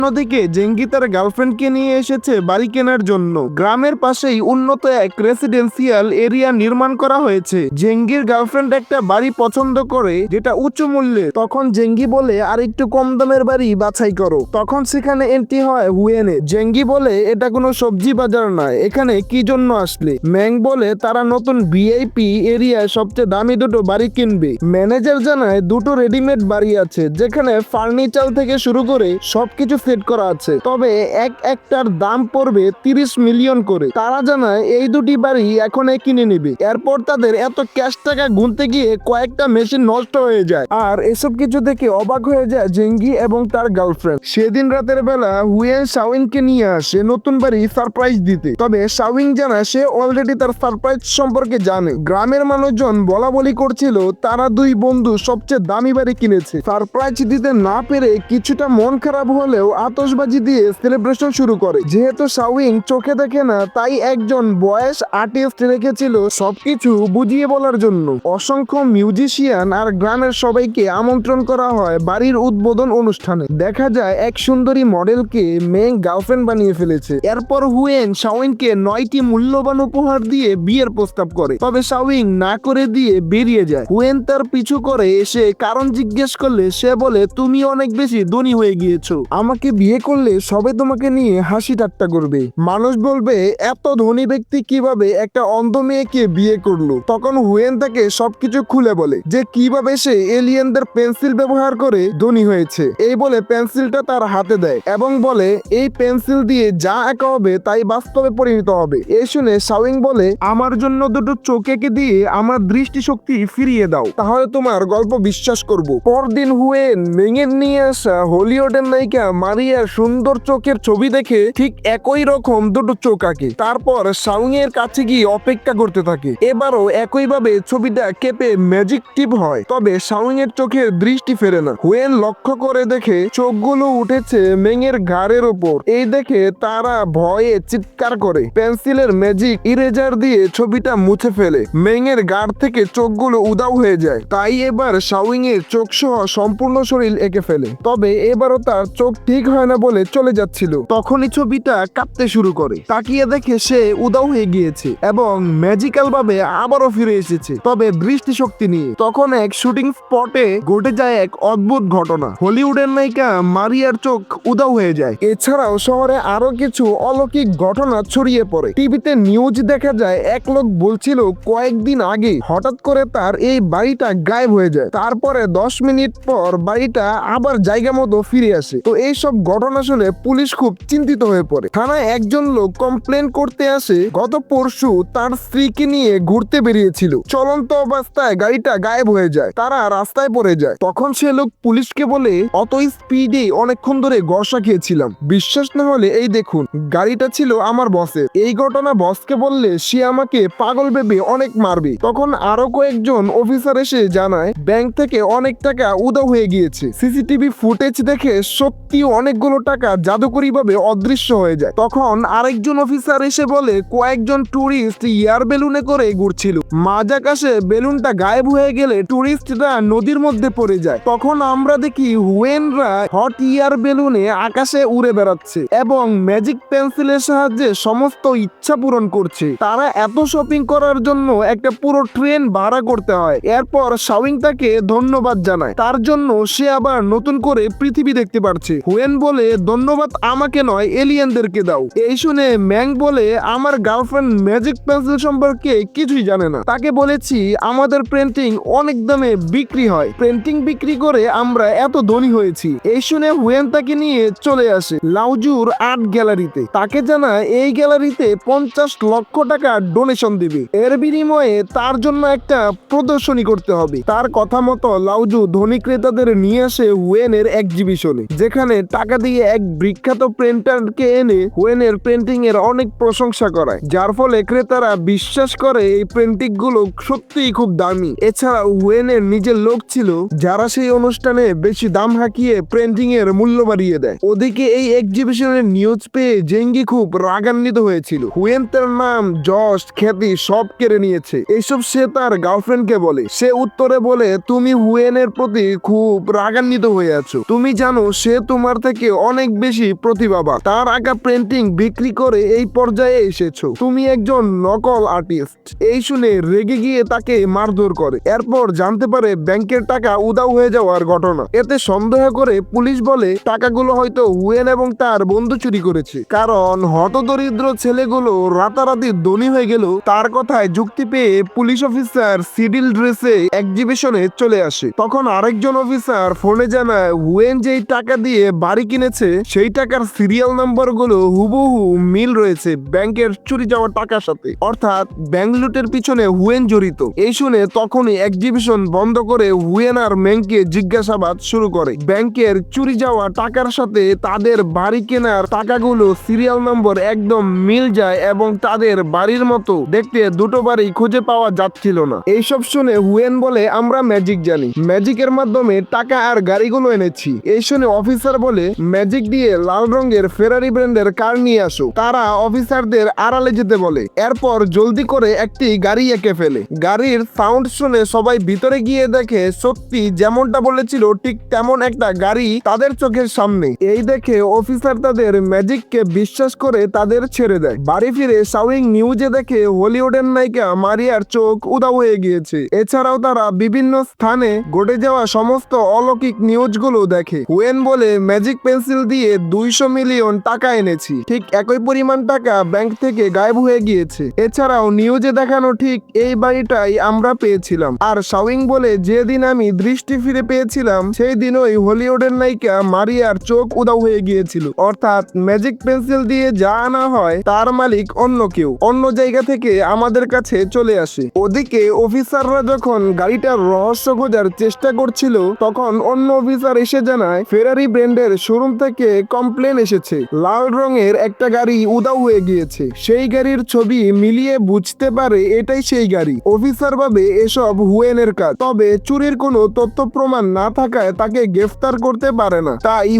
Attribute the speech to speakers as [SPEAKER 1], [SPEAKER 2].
[SPEAKER 1] অন্যদিকে জেঙ্গি তার গার্লফ্রেন্ডকে নিয়ে এসেছে বাড়ি কেনার জন্য। গ্রামের পাশেই উন্নত এক রেসিডেন্সিয়াল এরিয়া নির্মাণ করা হয়েছে। জেঙ্গির গার্লফ্রেন্ড একটা বাড়ি পছন্দ করে যেটা উঁচু মূল্যে। তখন জেঙ্গি বলে আর একটু কম দামের বাড়ি বাছাই করো। তখন সেখানে এন্ট্রি হয় হুয়েনে। জেঙ্গি বলে এটা কোনো সবজি বাজার নয়, এখানে কি জন্য আসলে। ম্যাং বলে তারা নতুন ভিআইপি এরিয়ায় সবচেয়ে দামি দুটো বাড়ি কিনবে। ম্যানেজার জানায় দুটো রেডিমেড বাড়ি আছে যেখানে ফার্নিচার থেকে শুরু করে সবকিছু সেট করা আছে, তবে একটার দাম পড়বে 30 মিলিয়ন করে। তারা জানায় এই দুটি বাড়ি এখন কিনে নিবে। এরপর তাদের এত ক্যাশ টাকা গুনতে গিয়ে কয়েকটা মেশিন নষ্ট হয়ে যায়। আর এসব কিছু দেখে অবাক হয়ে যায় জেঙ্গি এবং তার গার্লফ্রেন্ড। সেদিন রাতের বেলা হুয়েন শাওইনকে নিয়ে আসে নতুন বাড়ি সারপ্রাইজ দিতে, তবে শাওইন জানায় সে অলরেডি তার সারপ্রাইজ সম্পর্কে জানে। গ্রামের মানুষজন বলা বলি করছিল তারা দুই বন্ধু সবচেয়ে দামি বাড়ি কিনেছে। সারপ্রাইজ দিতে না পেরে কিছুটা মন খারাপ হলেও আতশবাজি দিয়ে সেলিব্রেশন শুরু করে। যেহেতু শাওইন চোখে দেখে না, তাই একজন ভয়েস আর্টিস্ট রেখেছিল সবকিছু বুঝিয়ে বলার জন্য। অসংখ্য মিউজিশিয়ান আর গ্রামের সবাইকে আমন্ত্রণ করা হয় বাড়ির উদ্বোধন অনুষ্ঠানে। দেখা যায় এক সুন্দরী মডেলকে মেং গার্লফ্রেন্ড বানিয়ে ফেলেছে। এরপর হুয়েন শাওইনকে 9টি মূল্যবান উপহার দিয়ে বিয়ের প্রস্তাব করে, তবে শাওইন না করে দিয়ে বেরিয়ে যায়। হুয়েন তার পিছু করে এসে কারণ জিজ্ঞেস করলে সে বলে তুমি অনেক বেশি ধনী হয়ে গিয়েছো, আমাকে বিয়ে করলে সবাই তোমাকে নিয়ে হাসি ঠাট্টা করবে। মানুষ বলবে এত ধনী ব্যক্তি কিভাবে একটা অন্ধ মেয়েকে বিয়ে করলো। তখন হুয়েন তাকে সবকিছু খুলে বলে যে কিভাবে সে এলিয়েনদের পেন্সিল ব্যবহার করে ধনী হয়েছে। এই বলে পেন্সিলটা তার হাতে দেয় এবং বলে এই পেন্সিল দিয়ে যা আঁকা হবে তাই বাস্তবে পরিণত হবে। এই শুনে শাওইন বলে আমার জন্য দুটো চোখ এঁকে দিয়ে আমার দৃষ্টিশক্তি ফিরিয়ে দাও, তাহলে তোমার গল্প বিশ্বাস করব। পরদিন হুয়েন মেঙের নিয়ে আসা হলিউডের নায়িকা মারিয়ার সুন্দর চোখের ছবি দেখে ঠিক একই রকম দুটো চোখ আঁকে। তারপর শাওইন এর কাছে গিয়ে অপেক্ষা করতে থাকে। এবারও একইভাবে ছবিটা কেঁপে ম্যাজিক টিপ হয়, তবে শাওইন এর চোখের দৃষ্টি ফেরে না। হুয়েন লক্ষ্য করে দেখে চোখগুলো উঠেছে মেঙের ঘাড়ের ওপর। এই দেখে তারা ভয়ে চিৎকার করে পেন্সিলের ম্যাজিক ইরেজার দিয়ে ছবিটা মুছে ফেলে। মেঙের ঘাড় থেকে চোখগুলো উধাও হয়ে যায়। তাই এবার শাওইন এর চোখ সহ সম্পূর্ণ শরীর এঁকে ফেলে, তবে এবারও তার চোখ ঠিক হয় না বলে চলে যাচ্ছিল। তখনই ছবিটা কাঁপতে শুরু করে। তাকিয়ে দেখে সে উধাও হয়ে গিয়েছে এবং ম্যাজিক্যাল ভাবে আবারও ফিরে এসেছে, তবে দৃষ্টিশক্তি নিয়ে। তখন এক শুটিং স্পটে ঘটে যায় এক অদ্ভুত ঘটনা। হলিউডের নায়িকা মারিয়ার চোখ উধাও হয়ে যায়। এছাড়াও শহরে আরো কিছু অলৌকিক ঘটনা ছড়িয়ে পড়ে। টিভিতে নিউজ দেখা যায় এক লোক বলছিল কয়েকদিন আগে হঠাৎ করে তার এই বাড়িটা গায়েব হয়ে যায়, তারপরে 10 মিনিট পর বাড়িটা আবার জায়গা মতো ফিরে আসে। তো এইসব ঘটনা শুনে পুলিশ খুব চিন্তিত হয়ে পড়ে। থানায় একজন লোক কমপ্লেন করতে আসে গত পরশু তার স্ত্রীকে নিয়ে ঘুরতে বেরিয়েছিল, চলন্ত অবস্থায় গাড়িটা গায়েব হয়ে যায়, তারা রাস্তায় পড়ে যায়। তখন সে লোক পুলিশকে বলে অত স্পিডে অনেকক্ষণ ধরে গর্ষা খেয়েছিলাম, বিশ্বাস না হলে এই দেখুন গাড়িটা ছিল আমার বসের। এই ঘটনা বসকে বললে সে আমাকে পাগল ভেবে অনেক মারবে। তখন আরো কয়েকজন অফিসার এসে জানায় ব্যাংক থেকে অনেক টাকা উধাও হয়ে গিয়েছে। সিসিটিভি ফুটেজ দেখে সত্যি অনেকগুলো টাকা জাদুকরি ভাবে অদৃশ্য হয়ে যায়। তখন আরেকজন অফিসার এসে বলে কয়েকজন টুরিস্ট এয়ার বেলুনে করে ঘুরছিল, মাঝ আকাশে বেলুনটা গায়েব হয়ে গেলে টুরিস্টরা নদীর মধ্যে পড়ে যায়। তখন আমরা দেখি হুয়েনরা হট এয়ার বেলুনে আকাশে উড়ে বেড়াচ্ছে এবং ম্যাজিক পেন্সিলের সাহায্যে সমস্ত ইচ্ছা পূরণ করছে। তারা এত শপিং করার জন্য একটা পুরো ট্রেন ভাড়া করতে হয়। এরপর শাওইন তাকে ধন্যবাদ জানায়, তার জন্য সে আবার নতুন করে পৃথিবী দেখতে পারছে। হুয়েন বলে ধন্যবাদ আমাকে নয়, এলিয়েনদেরকে দাও। এই শুনে ম্যাং বলে আমার গার্লফ্রেন্ড ম্যাজিক পেন্সিল সম্পর্কে কিছুই জানে না, তাকে বলেছি আমাদের পেন্টিং অনেক দামে বিক্রি হয়, পেন্টিং বিক্রি করে আমরা এত ধনী হয়েছি। এই শুনে হুয়েন তাকে নিয়ে চলে আসে লাউজুর আর্ট গ্যালারিতে। তাকে জানায় এই গ্যালারিতে 50 লক্ষ টাকা ডোনেশন দিবে, এর বিনিময়ে তার জন্য একটা প্রদর্শনী করতে হবে। তার কথা মতো লাউজু ধনী ক্রেতাদের নিয়ে আসে হুয়েনের এক্সিবিশনে, যেখানে টাকা দিয়ে এক বিখ্যাত পেন্টারকে এনে হুয়েনের পেন্টিং এর অনেক প্রশংসা করায়, যার ফলে ক্রেতারা বিশ্বাস করে এই পেন্টিং গুলো সত্যিই খুব দামি। এছাড়া হুয়েনের নিজের লোক ছিল যারা সেই অনুষ্ঠানে বেশি দাম হাঁকিয়ে পেন্টিং এর মূল্য বাড়িয়ে দেয়। ওদিকে এই এক্সিবিশনের নিউজ পেয়ে জেঙ্গি খুব রাগান্বিত হয়েছিল। হুয়েন তার নাম, যশ, খ্যাতি সব কেড়ে নিয়েছে, এইসব সে তার গার্লফ্রেন্ডকে বলে। সে উত্তরে বলে তুমি হুয়েনের প্রতি খুব রাগান্বিত হয়ে আছো, তুমি জানো সে তোমার থেকে থেকে অনেক বেশি প্রতিভাবান। তার আঁকা পেন্টিং বিক্রি করে এই পর্যায়ে এসেছো। তুমি একজন নকল আর্টিস্ট। এই শুনে রেগে গিয়ে তাকে মারধর করে। এরপর জানতে পারে ব্যাংকের টাকা উধাও হয়ে যাওয়ার ঘটনা। এতে সন্দেহ করে পুলিশ বলে টাকাগুলো হয়তো হুয়েন এবং তার বন্ধু চুরি করেছে, কারণ হতদরিদ্র ছেলেগুলো রাতারাতি ধনী হয়ে গেল। তার কথায় যুক্তি পেয়ে পুলিশ অফিসার সিভিল ড্রেসে এক্সিবিশনে চলে আসে। তখন আরেকজন অফিসার ফোনে জানায় হুয়েন যেই টাকা দিয়ে বাড়ি কিনেছে সেই টাকার সিরিয়াল নাম্বার গুলো হুবহু মিল রয়েছে ব্যাংকের চুরি যাওয়া টাকার সাথে, অর্থাৎ ব্যাংক লুটের পিছনে হুয়েন জড়িত। এই শুনে তখনই এক্সিবিশন বন্ধ করে হুয়েন আর ম্যাংকে জিজ্ঞাসাবাদ শুরু করে। ব্যাংকের চুরি যাওয়া টাকার সাথে তাদের বাড়ি কেনার টাকাগুলো সিরিয়াল নম্বর একদম মিল যায় এবং তাদের বাড়ির মতো দেখতে দুটো বাড়ি খুঁজে পাওয়া যাচ্ছিল না। এইসব শুনে হুয়েন বলে আমরা ম্যাজিক জানি, ম্যাজিকের মাধ্যমে টাকা আর গাড়িগুলো এনেছি। এই শুনে অফিসার বলে ম্যাজিক দিয়ে লাল রঙের ফেরারি ব্র্যান্ডের কার নিয়ে আসো। তারা অফিসারদের আড়ালে যেতে বলে। এরপর জলদি করে একটি গাড়ি এঁকে ফেলে। গাড়ির সাউন্ড শুনে সবাই ভিতরে গিয়ে দেখে সত্যি যেমনটা বলেছিল ঠিক তেমন একটা গাড়ি তাদের চোখের সামনে। এই দেখে অফিসার তাদের ম্যাজিককে বিশ্বাস করে তাদের ছেড়ে দেয়। বাড়ি ফিরে শাওয়িং নিউজে দেখে হলিউডের নায়িকা মারিয়ার চোখ উধাও হয়ে গিয়েছে। এছাড়াও তারা বিভিন্ন স্থানে ঘটে যাওয়া সমস্ত অলৌকিক নিউজগুলো দেখে। হুয়েন বলে ম্যাজিক পেন্সিল দিয়ে 200 মিলিয়ন টাকা এনেছি, ঠিক একই পরিমাণ টাকা ব্যাংক থেকে গায়েব হয়ে গিয়েছে। এছাড়াও নিউজে দেখানো ঠিক এই বাড়িটাই আমরা পেয়েছিলাম। আর শাওয়িং বলে যেদিন আমি দৃষ্টি ফিরে পেয়েছিলাম সেই দিনই হলিউডের নায়িকা মারিয়ার চোখ উধাও হয়ে গিয়েছিল। অর্থাৎ ম্যাজিক পেন্সিল দিয়ে যা আনা হয় তার মালিক অন্য কেউ, অন্য জায়গা থেকে আমাদের কাছে চলে আসে। ওদিকে অফিসাররা যখন গাড়িটার রহস্য খোঁজার চেষ্টা করছিল তখন অন্য অফিসার এসে জানায় ফেরারি ব্র্যান্ডের শোরুম থেকে কমপ্লেন এসেছে লাল রঙের একটা গাড়ি উধাও হয়ে গিয়েছে। সেই গাড়ির ছবি মিলিয়ে বুঝতে পারে এটাই সেই গাড়ি। অফিসার ভাবে এসব হুয়েনের কাজ, তবে চুরির কোনো তথ্য প্রমাণ না থাকায় তাকে গ্রেফতার করতে পারে না। তাই